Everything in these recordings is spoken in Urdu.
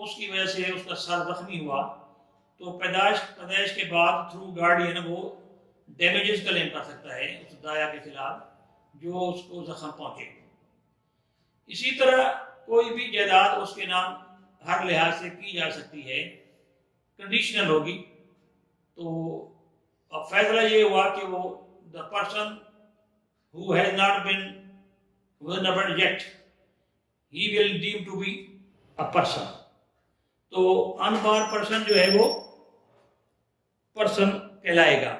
اس کی وجہ سے اس کا سر زخمی ہوا تو پیدائش کے بعد تھرو گارڈین وہ ڈیمیجز کلیم کر سکتا ہے اس دایا کے خلاف جو اس کو زخم پہنچے. اسی طرح کوئی بھی جائیداد اس کے نام ہر لحاظ سے کی جا سکتی ہے, کنڈیشنل ہوگی. تو اب فیصلہ یہ ہوا کہ وہ the person who has not been vulnerable yet, he will deem to be a person. تو unborn person جو ہے وہ پرسن کہلائے گا.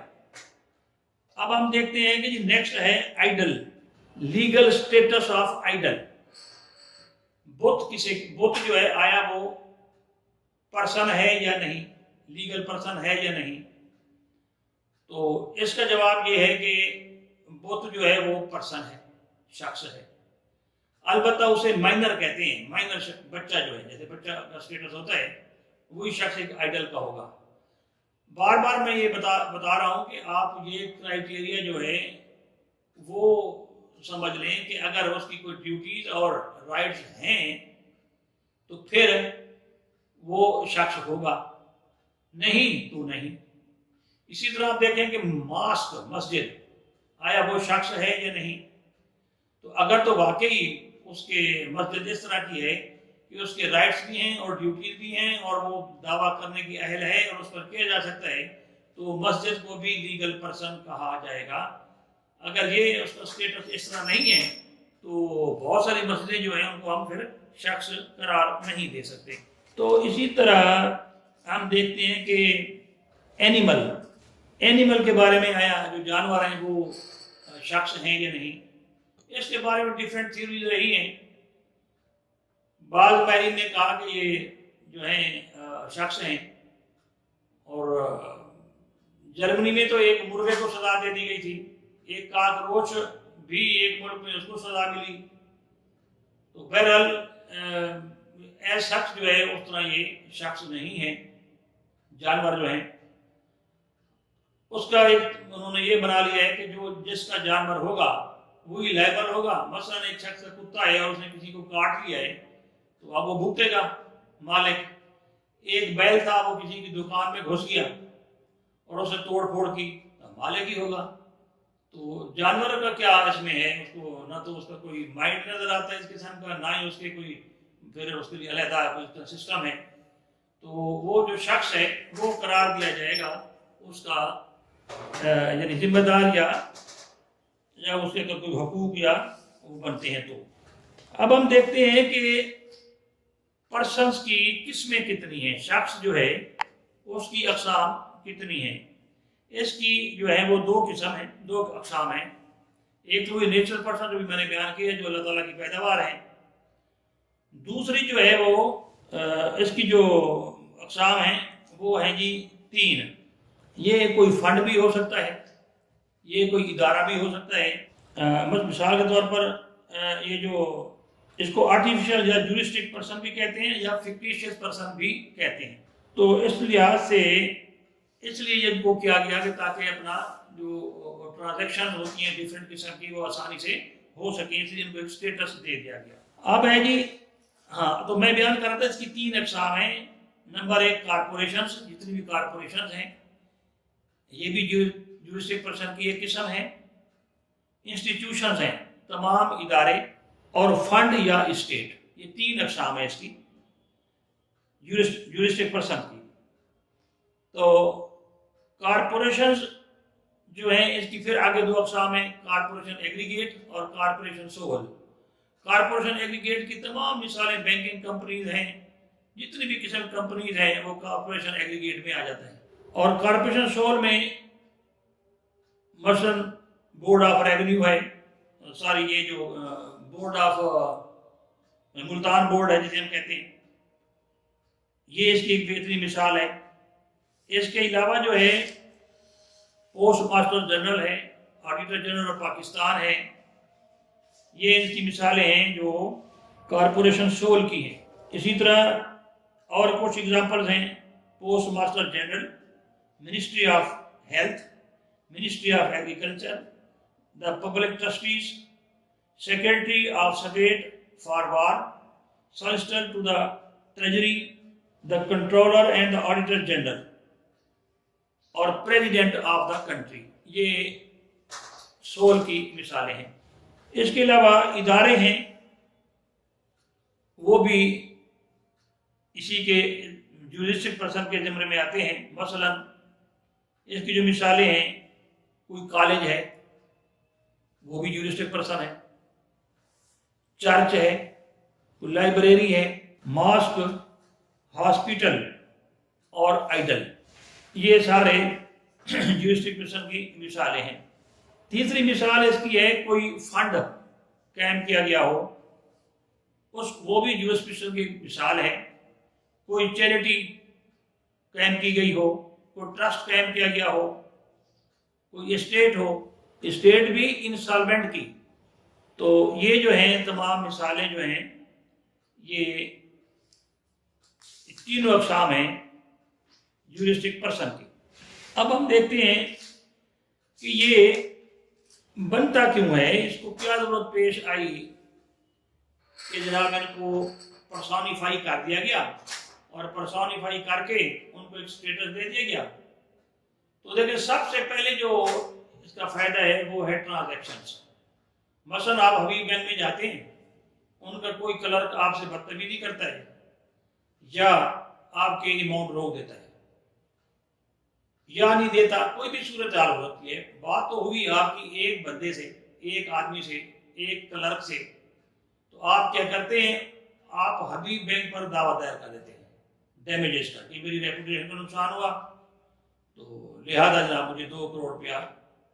اب ہم دیکھتے ہیں کہ جی نیکسٹ ہے ideal, legal status of ideal. بت جو ہے آیا وہ پرسن ہے یا نہیں, لیگل پرسن ہے یا نہیں. تو اس کا جواب یہ ہے کہ بت جو ہے وہ پرسن ہے, شخص ہے. البتہ اسے مائنر کہتے ہیں, مائنر بچہ جو ہے, جیسے بچہ کا اسٹیٹس ہوتا ہے وہی شخص ایک آئیڈل کا ہوگا. بار بار میں یہ بتا رہا ہوں کہ آپ یہ کرائیٹیریا جو ہے وہ سمجھ لیں کہ اگر اس کی کوئی ڈیوٹیز اور رائٹس ہیں تو پھر وہ شخص ہوگا, نہیں تو نہیں. اسی طرح آپ دیکھیں کہ ماسک, مسجد, آیا وہ شخص ہے یا نہیں. تو اگر تو واقعی اس کے مسجد اس طرح کی ہے کہ اس کے رائٹس بھی ہیں اور ڈیوٹیز بھی ہیں اور وہ دعویٰ کرنے کی اہل ہے اور اس پر کیا جا سکتا ہے, تو مسجد کو بھی لیگل پرسن کہا جائے گا. اگر یہ اس کا اسٹیٹس اس طرح نہیں ہے تو بہت ساری مسجدیں جو ہیں ان کو ہم پھر شخص قرار نہیں دے سکتے. تو اسی طرح ہم دیکھتے ہیں کہ اینیمل کے بارے میں آیا, جو جانور ہیں وہ شخص ہیں یا نہیں. اس کے بارے میں ڈیفرنٹ تھیوریز رہی ہیں. بعض ماہرین نے کہا کہ یہ جو ہیں شخص ہیں, اور جرمنی میں تو ایک مرغے کو سزا دے دی گئی تھی, ایک کاکروچ بھی ایک ملک میں اس کو سزا ملی. تو بہرحال ایز شخص جو ہے اس طرح یہ شخص نہیں ہے. جانور جو ہیں اس کا ایک انہوں نے یہ بنا لیا ہے کہ جو جس کا جانور ہوگا وہی لائبل ہوگا. مثلا ایک شخص کا کتا ہے اور اس نے کسی کو کاٹ لیا ہے تو اب وہ بھگتے گا مالک. ایک بیل تھا, وہ کسی کی دکان میں گھس گیا اور اسے توڑ پھوڑ کی تو مالک ہی ہوگا. تو جانور کا کیا اس میں ہے, اس کو نہ تو اس کا کوئی مائنڈ نظر آتا ہے اس قسم کا, نہ ہی اس کے کوئی پھر اس کے لیے علیحدہ کوئی سسٹم ہے. تو وہ جو شخص ہے وہ قرار دیا جائے گا اس کا یعنی ذمہ دار یا اس کے کوئی حقوق یا وہ بنتے ہیں. تو اب ہم دیکھتے ہیں کہ پرسنس کی قسمیں کتنی ہیں, شخص جو ہے اس کی اقسام کتنی ہیں. اس کی جو ہے وہ دو اقسام ہیں. ایک تو نیچرل پرسن جو بھی میں نے بیان کیا ہے, جو اللہ تعالیٰ کی پیداوار ہے. دوسری جو ہے وہ اس کی جو اقسام ہیں وہ ہیں جی 3. یہ کوئی فنڈ بھی ہو سکتا ہے, یہ کوئی ادارہ بھی ہو سکتا ہے. مثال کے طور پر یہ جو اس کو آرٹیفیشل یا جورسٹک پرسن بھی کہتے ہیں یا فکٹیشیس پرسن بھی کہتے ہیں. تو اس لحاظ سے اس لیے یہ کو کیا گیا کہ تاکہ اپنا جو ٹرانزیکشن ہوتی ہیں ڈیفرنٹ قسم کی وہ آسانی سے ہو سکے, اس لیے ان کو ایک اسٹیٹس دے دیا گیا. اب ہے جی ہاں, تو میں بیان کر رہا تھا اس کی 3 اقسام ہیں. نمبر 1 کارپوریشنز, جتنی بھی کارپوریشنز ہیں یہ بھی جورسٹک پرسن کی ایک قسم ہے. انسٹیٹیوشنز ہیں, تمام ادارے, اور فنڈ یا اسٹیٹ, یہ 3 اقسام ہیں اس کی جورسٹک پرسن کی. تو کارپوریشنز جو ہیں اس کی پھر آگے 2 اقسام ہیں, کارپوریشن ایگریگیٹ اور کارپوریشن سول. کارپوریشن ایگریگیٹ کی تمام مثالیں بینکنگ کمپنیز ہیں, جتنی بھی قسم کمپنیز ہیں وہ کارپوریشن ایگریگیٹ میں آ جاتا ہے. اور کارپوریشن سول میں مثلا بورڈ آف ریونیو ہے, ساری یہ جو بورڈ آف ملتان بورڈ ہے جسے ہم کہتے ہیں, یہ اس کی ایک بہترین مثال ہے. اس کے علاوہ جو ہے پوسٹ ماسٹر جنرل ہے, آڈیٹر جنرل آف پاکستان ہے, یہ اس کی مثالیں ہیں جو کارپوریشن سول کی ہیں. اسی طرح اور کچھ اگزامپلز ہیں, postmaster general, ministry of health, ministry of agriculture, the public trustees, secretary of state for war, solicitor to the treasury, the controller and the auditor general اور پریزیڈنٹ آف دا کنٹری. یہ سول کی مثالیں ہیں. اس کے علاوہ ادارے ہیں وہ بھی اسی کے جوڈیشل پرسن کے زمرے میں آتے ہیں. مثلا اس کی جو مثالیں ہیں، کوئی کالج ہے وہ بھی جوڈیشل پرسن ہے، چرچ ہے، کوئی لائبریری ہے، ماسک، ہاسپٹل اور آئیڈل، یہ سارے جوڈیشل پرسن کی مثالیں ہیں. تیسری مثال اس کی ہے کوئی فنڈ قائم کیا گیا ہو، وہ بھی جوڈیشل پرسن کی مثال ہے. کوئی چیریٹی قائم کی گئی ہو، کوئی ٹرسٹ قائم کیا گیا ہو، کوئی اسٹیٹ ہو، اسٹیٹ بھی انسالوینٹ کی. تو یہ جو ہیں تمام مثالیں جو ہیں یہ تینوں اقسام ہیں جوڈیشل پرسن کی. اب ہم دیکھتے ہیں کہ یہ بنتا کیوں ہے، اس کو کیا ضرورت پیش آئی کہ جناب ان کو پرسونیفائی کر دیا گیا اور پرسونیفائی کر کے ان کو ایک اسٹیٹس دے دیا گیا. تو دیکھیں سب سے پہلے جو اس کا فائدہ ہے وہ ہے ٹرانزیکشنز. مثلا آپ حبیب بینک میں جاتے ہیں، ان کا کوئی کلرک آپ سے بدتمیزی کرتا ہے یا آپ کے اماؤنٹ روک دیتا ہے یا نہیں دیتا، کوئی بھی صورتحال ہو سکتی ہے. بات تو ہوئی آپ کی ایک بندے سے، ایک آدمی سے، ایک کلرک سے، تو آپ کیا کرتے ہیں، آپ حبیب بینک پر دعویٰ دائر کر دیتے ہیں ڈیمیجز کا کہ میری ریپوٹیشن کا نقصان ہوا، تو لہذا جناب مجھے 2 کروڑ روپیہ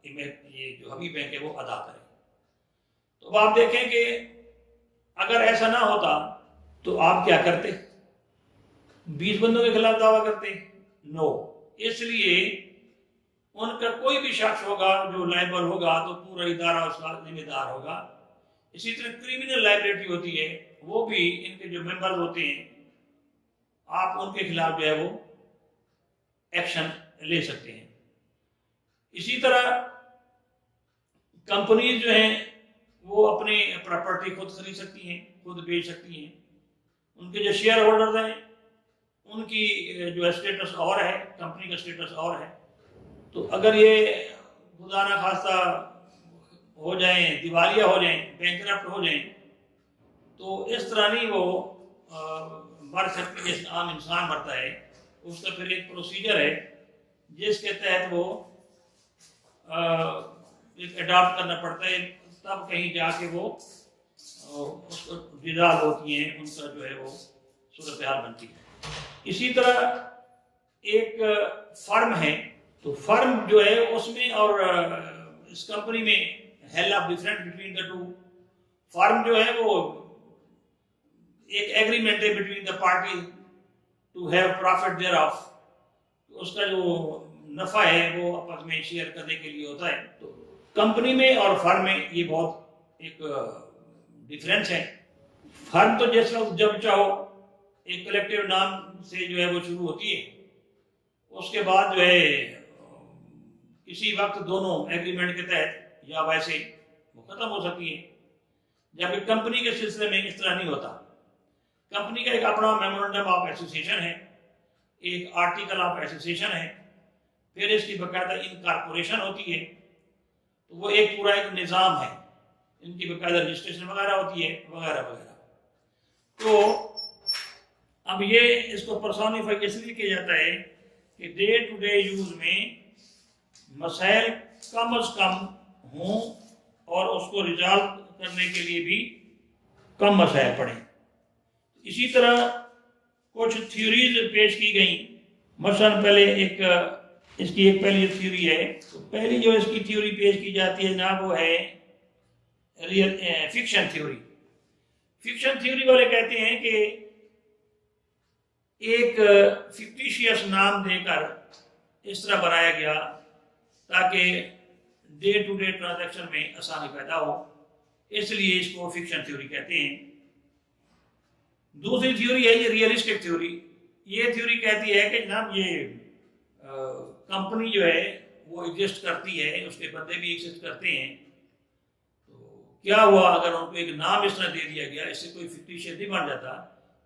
یہ جو حبیب بینک ہے وہ ادا کرے. تو اب آپ دیکھیں کہ اگر ایسا نہ ہوتا تو آپ کیا کرتے، 20 بندوں کے خلاف دعویٰ کرتے؟ نو. اس لیے ان کا کوئی بھی شخص ہوگا جو لائبل ہوگا تو پورا ادارہ اس کا ذمہ دار ہوگا. اسی طرح کریمنل لائبلٹی ہوتی ہے، وہ بھی ان کے جو ممبرز ہوتے ہیں آپ ان کے خلاف جو ہے وہ ایکشن لے سکتے ہیں. اسی طرح کمپنیز جو ہیں وہ اپنی پراپرٹی خود خرید سکتی ہیں، خود بیچ سکتی ہیں. ان کے جو شیئر ہولڈرز ہیں ان کی جو اسٹیٹس اور ہے، کمپنی کا اسٹیٹس اور ہے. تو اگر یہ خدا نہ خواستہ ہو جائیں، دیوالیہ ہو جائیں، بینکرپٹ ہو جائیں، تو اس طرح نہیں وہ مر سکتی جیسے عام انسان مرتا ہے. اس کا پھر ایک پروسیجر ہے جس کے تحت وہ ایک اڈاپٹ کرنا پڑتا ہے، تب کہیں جا کے وہ اس کو ڈیزالو ہوتی ہیں، ان کا جو ہے وہ صورتحال بنتی ہے. اسی طرح ایک فرم ہے، تو فرم جو ہے اس میں اور اس کمپنی میں hell of different between the two. Firm جو ہے وہ ایک ایگریمنٹ ہے between the party to have profit thereof, اس کا جو نفع ہے وہ آپس میں شیئر کرنے کے لیے ہوتا ہے. تو کمپنی میں اور فرم میں یہ بہت ایک ڈفرینس ہے. فرم تو جس وقت جب چاہو ایک کلیکٹیو نام سے جو ہے وہ شروع ہوتی ہے، اس کے بعد جو ہے کسی وقت دونوں ایگریمنٹ کے تحت یا ویسے وہ ختم ہو سکتی ہے. جبکہ کمپنی کے سلسلے میں اس طرح نہیں ہوتا. کمپنی کا ایک اپنا میمورنڈم آف ایسوسیشن ہے، ایک آرٹیکل آف ایسوسیشن ہے، پھر اس کی باقاعدہ انکارپوریشن ہوتی ہے. تو وہ ایک پورا ایک نظام ہے، ان کی باقاعدہ رجسٹریشن وغیرہ ہوتی ہے وغیرہ وغیرہ. تو اب یہ اس کو پرسونیفائی اس لیے کیا جاتا ہے کہ ڈے ٹو ڈے یوز میں مسائل کم از کم ہوں اور اس کو ریزالو کرنے کے لیے بھی کم مسائل پڑیں. اسی طرح کچھ تھیوریز پیش کی گئیں. مثلا پہلے اس کی ایک پہلی تھیوری ہے. تو پہلی جو اس کی تھیوری پیش کی جاتی ہے جناب وہ ہے فکشن تھیوری. فکشن تھیوری والے کہتے ہیں کہ ایک فکٹیشیس نام دے کر اس طرح بنایا گیا تاکہ ڈے ٹو ڈے ٹرانزیکشن میں آسانی پیدا ہو، اس لیے اس کو فکشن تھیوری کہتے ہیں. دوسری تھیوری ہے یہ ریئلسٹک تھیوری. یہ تھیوری کہتی ہے کہ جناب یہ کمپنی جو ہے وہ ایگزسٹ کرتی ہے، اس کے بندے بھی ایگزسٹ کرتے ہیں. تو کیا ہوا اگر ان کو ایک نام اس طرح دے دیا گیا، اس سے کوئی فکٹیشیس نہیں بن جاتا،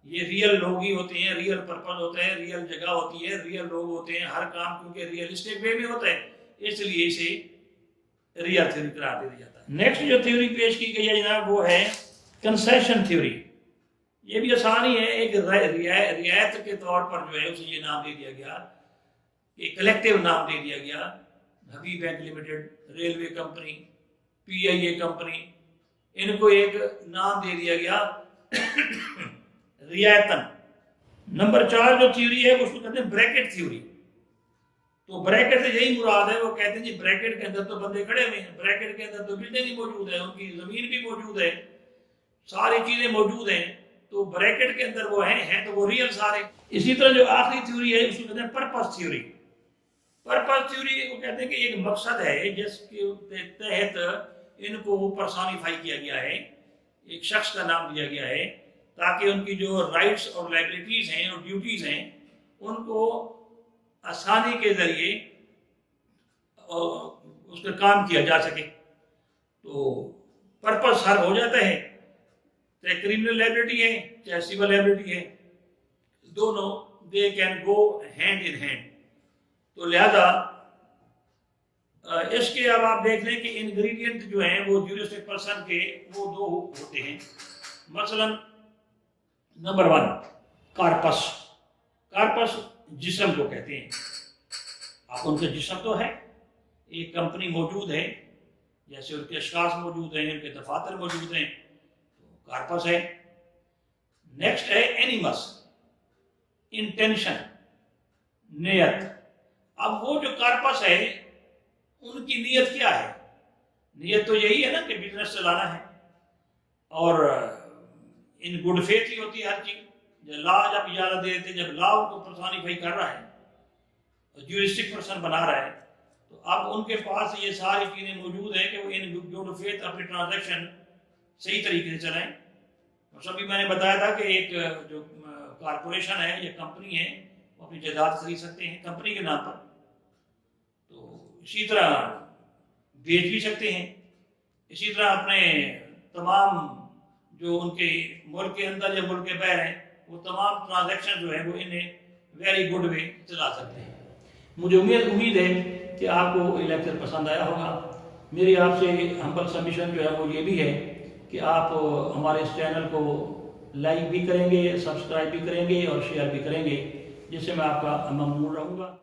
یہ ریئل لوگ ہی ہوتے ہیں، ریئل پرپز ہوتا ہے، ریئل جگہ ہوتی ہے، ریئل لوگ ہوتے ہیں، ہر کام کیونکہ ریئلسٹک وے میں ہوتا ہے، اس لیے اسے ریئل تھیوری قرار دیا جاتا ہے۔ نیکسٹ جو تھیوری پیش کی گئی ہے جناب وہ ہے کنسیشن تھیوری۔ یہ بھی آسان ہی ہے، ایک رعایت کے طور پر جو ہے اسے یہ نام دے دیا گیا، ایک کلیکٹیو نام دے دیا گیا، Habib bank limited, railway company, P I A company, ان کو ایک نام دے دیا گیا رعایتن۔ نمبر 4 جو تھیوری ہے اس کو کہتے ہیں بریکٹ تھیوری۔ تو بریکٹ سے یہی مراد ہے، وہ کہتے ہیں جی بریکٹ کے اندر تو بندے کھڑے ہوئے ہیں، بریکٹ کے اندر تو بلڈنگ بھی موجود ہے، ان کی زمین بھی موجود ہے، ساری چیزیں موجود ہیں، تو بریکٹ کے اندر وہ ہیں تو وہ ریئل سارے۔ اسی طرح جو آخری تھیوری ہے اس کو کہتے ہیں پرپس تھیوری۔ پرپس تھیوری کو کہتے ہیں کہ ایک مقصد ہے جس کے تحت ان کو پرسانیفائی کیا گیا ہے، ایک شخص کا نام دیا گیا ہے، تاکہ ان کی جو رائٹس اور لائبلٹیز ہیں اور ڈیوٹیز ہیں ان کو آسانی کے ذریعے اس کا کام کیا جا سکے۔ تو پرپس حل ہو جاتا ہے، چاہے کرمنل لائبلٹی ہے چاہے سول لائبلٹی ہے، دونوں they can go hand in hand. تو لہذا اس کے اب آپ دیکھ لیں کہ انگریڈینٹ جو ہیں وہ جورسٹک پرسن کے وہ 2 ہوتے ہیں۔ مثلا نمبر 1 کارپس۔ کارپس جسم کو کہتے ہیں، اب ان کا جسم تو ہے، ایک کمپنی موجود ہے، جیسے ان کے اشخاص موجود ہیں، ان کے دفاتر موجود ہیں، تو کارپس ہے۔ نیکسٹ ہے اینیمس، انٹینشن، نیت۔ اب وہ جو کارپس ہے ان کی نیت کیا ہے؟ نیت تو یہی ہے نا کہ بزنس چلانا ہے، اور ان گڈ فیتھ ہی ہوتی ہے ہر چیز۔ جب لا جب اجازت دے دیتے، جب لا ان کو پرسانیفائی کر رہا ہے، جورسٹک پرسن بنا رہا ہے، تو اب ان کے پاس یہ ساری چیزیں موجود ہیں کہ وہ ان گڈ فیتھ اپنی ٹرانزیکشن صحیح طریقے سے چلائیں۔ اور سبھی میں نے بتایا تھا کہ ایک جو کارپوریشن ہے یا کمپنی ہے وہ اپنی جائیداد خرید سکتے ہیں کمپنی کے نام پر، تو اسی طرح بیچ بھی سکتے ہیں، اسی طرح اپنے تمام جو ان کے ملک کے اندر یا ملک کے باہر ہیں وہ تمام ٹرانزیکشن جو ہے وہ انہیں ویری گڈ وے چلا سکتے ہیں۔ مجھے امید ہے کہ آپ کو یہ لیکچر پسند آیا ہوگا۔ میری آپ سے ہمبل سبمیشن جو ہے وہ یہ بھی ہے کہ آپ ہمارے اس چینل کو لائک بھی کریں گے، سبسکرائب بھی کریں گے اور شیئر بھی کریں گے، جس سے میں آپ کا ممنون رہوں گا۔